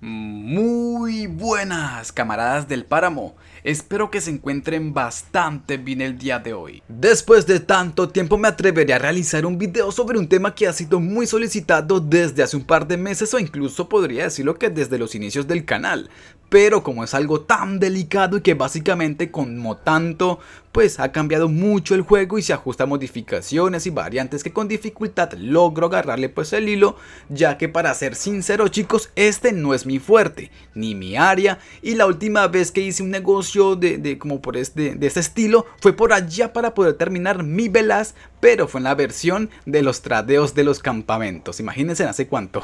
Muy buenas, camaradas del páramo. Espero que se encuentren bastante bien el día de hoy. Después de tanto tiempo me atreveré a realizar un video sobre un tema que ha sido muy solicitado desde hace un par de meses, o incluso podría decirlo que desde los inicios del canal. Pero como es algo tan delicado y que básicamente como tanto pues ha cambiado mucho el juego y se ajusta a modificaciones y variantes, que con dificultad logro agarrarle pues el hilo, ya que para ser sincero chicos, este no es mi fuerte ni mi área, y la última vez que hice un negocio de este estilo fue por allá para poder terminar mi velas, pero fue en la versión de los tradeos de los campamentos. Imagínense hace cuánto.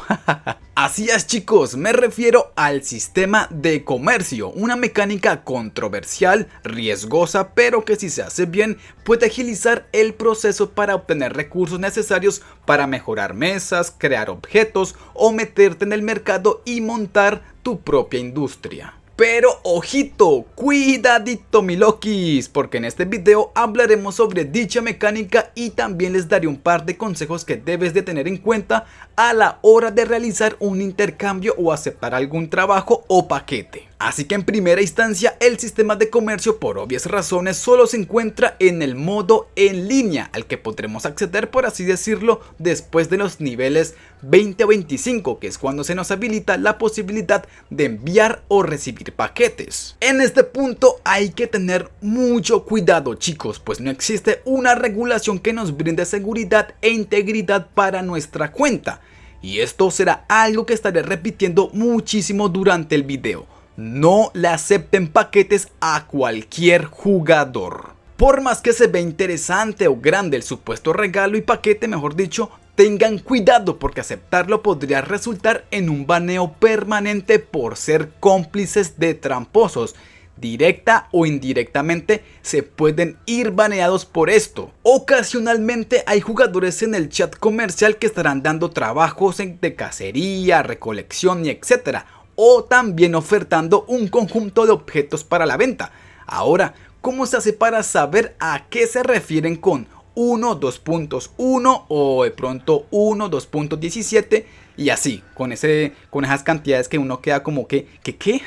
Así es chicos, me refiero al sistema de comercio, una mecánica controversial, riesgosa, pero que si se hace bien puede agilizar el proceso para obtener recursos necesarios para mejorar mesas, crear objetos o meterte en el mercado y montar tu propia industria. Pero ojito, cuidadito mi lokis, porque en este video hablaremos sobre dicha mecánica y también les daré un par de consejos que debes de tener en cuenta a la hora de realizar un intercambio o aceptar algún trabajo o paquete. Así que en primera instancia el sistema de comercio, por obvias razones, solo se encuentra en el modo en línea, al que podremos acceder, por así decirlo, después de los niveles 20 o 25, que es cuando se nos habilita la posibilidad de enviar o recibir paquetes. En este punto hay que tener mucho cuidado chicos, pues no existe una regulación que nos brinde seguridad e integridad para nuestra cuenta, y esto será algo que estaré repitiendo muchísimo durante el video. No le acepten paquetes a cualquier jugador. Por más que se vea interesante o grande el supuesto regalo y paquete, mejor dicho, tengan cuidado, porque aceptarlo podría resultar en un baneo permanente por ser cómplices de tramposos. Directa o indirectamente se pueden ir baneados por esto. Ocasionalmente hay jugadores en el chat comercial que estarán dando trabajos de cacería, recolección y etcétera, o también ofertando un conjunto de objetos para la venta. Ahora, ¿cómo se hace para saber a qué se refieren con 1.2.1 o de pronto 1.2.17 y así, con esas cantidades que uno queda como que ¿qué?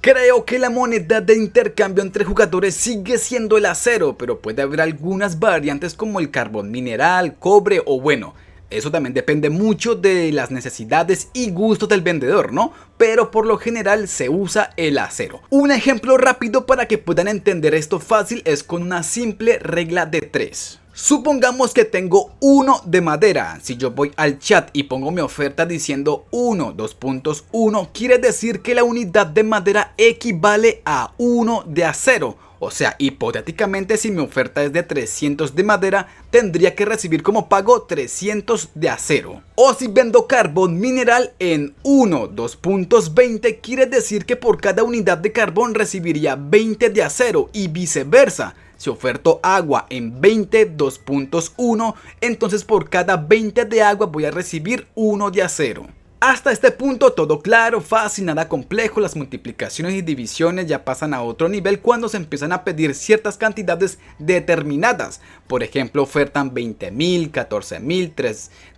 Creo que la moneda de intercambio entre jugadores sigue siendo el acero, pero puede haber algunas variantes como el carbón mineral, cobre o bueno, eso también depende mucho de las necesidades y gustos del vendedor, ¿no? Pero por lo general se usa el acero. Un ejemplo rápido para que puedan entender esto fácil es con una simple regla de 3. Supongamos que tengo 1 de madera. Si yo voy al chat y pongo mi oferta diciendo 1.2.1, quiere decir que la unidad de madera equivale a 1 de acero. O sea, hipotéticamente, si mi oferta es de 300 de madera, tendría que recibir como pago 300 de acero. O si vendo carbón mineral en 1.2.20, quiere decir que por cada unidad de carbón recibiría 20 de acero y viceversa. Si oferto agua en 20.2.1, entonces por cada 20 de agua voy a recibir 1 de acero. Hasta este punto todo claro, fácil, nada complejo. Las multiplicaciones y divisiones ya pasan a otro nivel cuando se empiezan a pedir ciertas cantidades determinadas. Por ejemplo, ofertan 20.000, 14.000,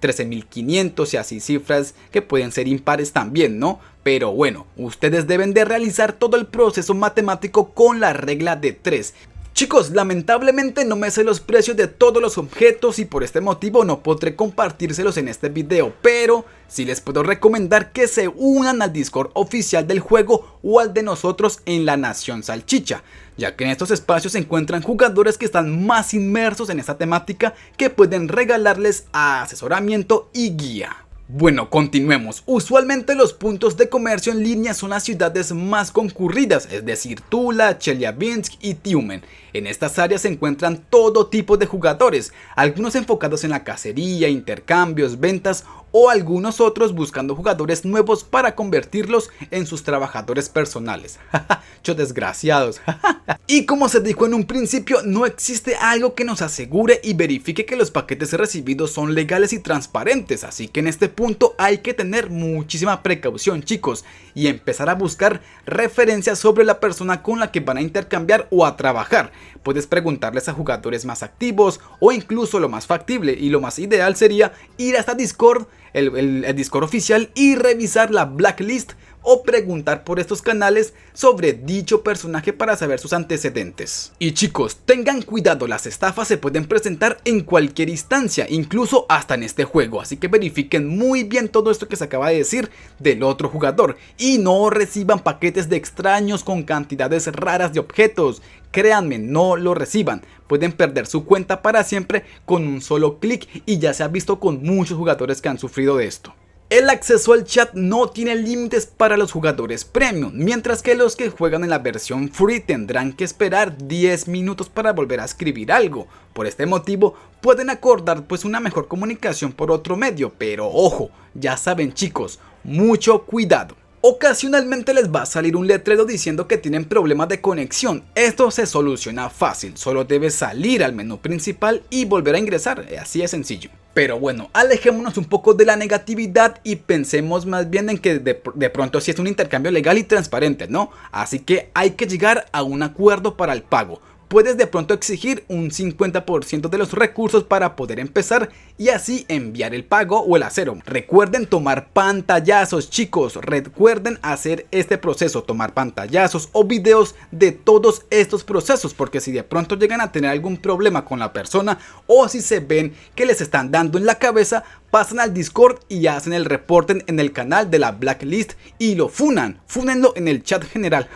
13.500 y así, cifras que pueden ser impares también, ¿no? Pero bueno, ustedes deben de realizar todo el proceso matemático con la regla de 3. Chicos, lamentablemente no me sé los precios de todos los objetos y por este motivo no podré compartírselos en este video, pero sí les puedo recomendar que se unan al Discord oficial del juego o al de nosotros en la Nación Salchicha, ya que en estos espacios se encuentran jugadores que están más inmersos en esta temática, que pueden regalarles asesoramiento y guía. Bueno, continuemos. Usualmente los puntos de comercio en línea son las ciudades más concurridas, es decir, Tula, Chelyabinsk y Tiumen. En estas áreas se encuentran todo tipo de jugadores, algunos enfocados en la cacería, intercambios, ventas, o algunos otros buscando jugadores nuevos para convertirlos en sus trabajadores personales. Chos desgraciados. Y como se dijo en un principio, no existe algo que nos asegure y verifique que los paquetes recibidos son legales y transparentes, así que en este punto hay que tener muchísima precaución, chicos, y empezar a buscar referencias sobre la persona con la que van a intercambiar o a trabajar. Puedes preguntarles a jugadores más activos, o incluso lo más factible y lo más ideal sería ir hasta Discord, el Discord oficial, y revisar la blacklist o preguntar por estos canales sobre dicho personaje para saber sus antecedentes. Y chicos, tengan cuidado, las estafas se pueden presentar en cualquier instancia, incluso hasta en este juego, así que verifiquen muy bien todo esto que se acaba de decir del otro jugador y no reciban paquetes de extraños con cantidades raras de objetos. Créanme, no lo reciban, pueden perder su cuenta para siempre con un solo clic, y ya se ha visto con muchos jugadores que han sufrido de esto. El acceso al chat no tiene límites para los jugadores premium, mientras que los que juegan en la versión free tendrán que esperar 10 minutos para volver a escribir algo. Por este motivo pueden acordar pues una mejor comunicación por otro medio, pero ojo, ya saben chicos, mucho cuidado. Ocasionalmente les va a salir un letrero diciendo que tienen problemas de conexión. Esto se soluciona fácil, solo debes salir al menú principal y volver a ingresar, así de sencillo. Pero bueno, alejémonos un poco de la negatividad y pensemos más bien en que de pronto sí es un intercambio legal y transparente, ¿no? Así que hay que llegar a un acuerdo para el pago. Puedes de pronto exigir un 50% de los recursos para poder empezar y así enviar el pago o el acero. Recuerden tomar pantallazos, chicos, recuerden hacer este proceso, tomar pantallazos o videos de todos estos procesos, porque si de pronto llegan a tener algún problema con la persona o si se ven que les están dando en la cabeza, pasan al Discord y hacen el reporte en el canal de la blacklist y lo fúnenlo en el chat general.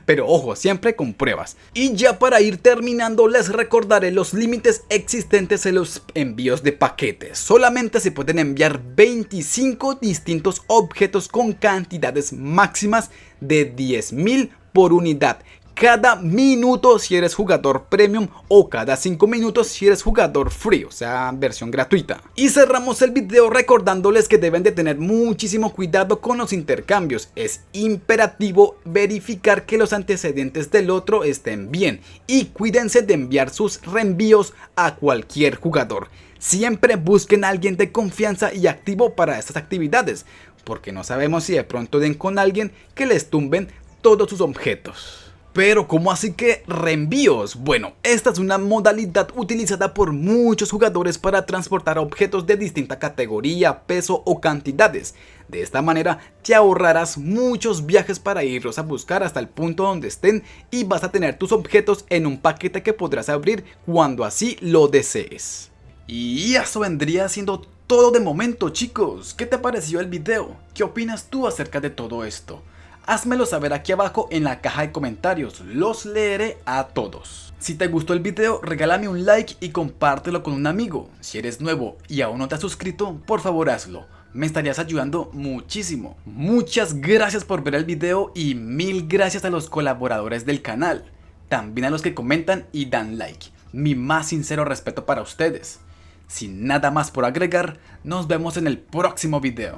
Pero ojo, siempre con pruebas. Y ya para ir terminando, les recordaré los límites existentes en los envíos de paquetes. Solamente se pueden enviar 25 distintos objetos con cantidades máximas de 10.000 por unidad. Cada minuto si eres jugador premium o cada 5 minutos si eres jugador free, o sea, versión gratuita. Y cerramos el video recordándoles que deben de tener muchísimo cuidado con los intercambios. Es imperativo verificar que los antecedentes del otro estén bien y cuídense de enviar sus reenvíos a cualquier jugador. Siempre busquen a alguien de confianza y activo para estas actividades, porque no sabemos si de pronto den con alguien que les tumben todos sus objetos. Pero ¿cómo así que reenvíos? Bueno, esta es una modalidad utilizada por muchos jugadores para transportar objetos de distinta categoría, peso o cantidades. De esta manera te ahorrarás muchos viajes para irlos a buscar hasta el punto donde estén y vas a tener tus objetos en un paquete que podrás abrir cuando así lo desees. Y eso vendría siendo todo de momento, chicos. ¿Qué te pareció el video? ¿Qué opinas tú acerca de todo esto? Házmelo saber aquí abajo en la caja de comentarios, los leeré a todos. Si te gustó el video, regálame un like y compártelo con un amigo. Si eres nuevo y aún no te has suscrito, por favor hazlo, me estarías ayudando muchísimo. Muchas gracias por ver el video y mil gracias a los colaboradores del canal, también a los que comentan y dan like. Mi más sincero respeto para ustedes. Sin nada más por agregar, nos vemos en el próximo video.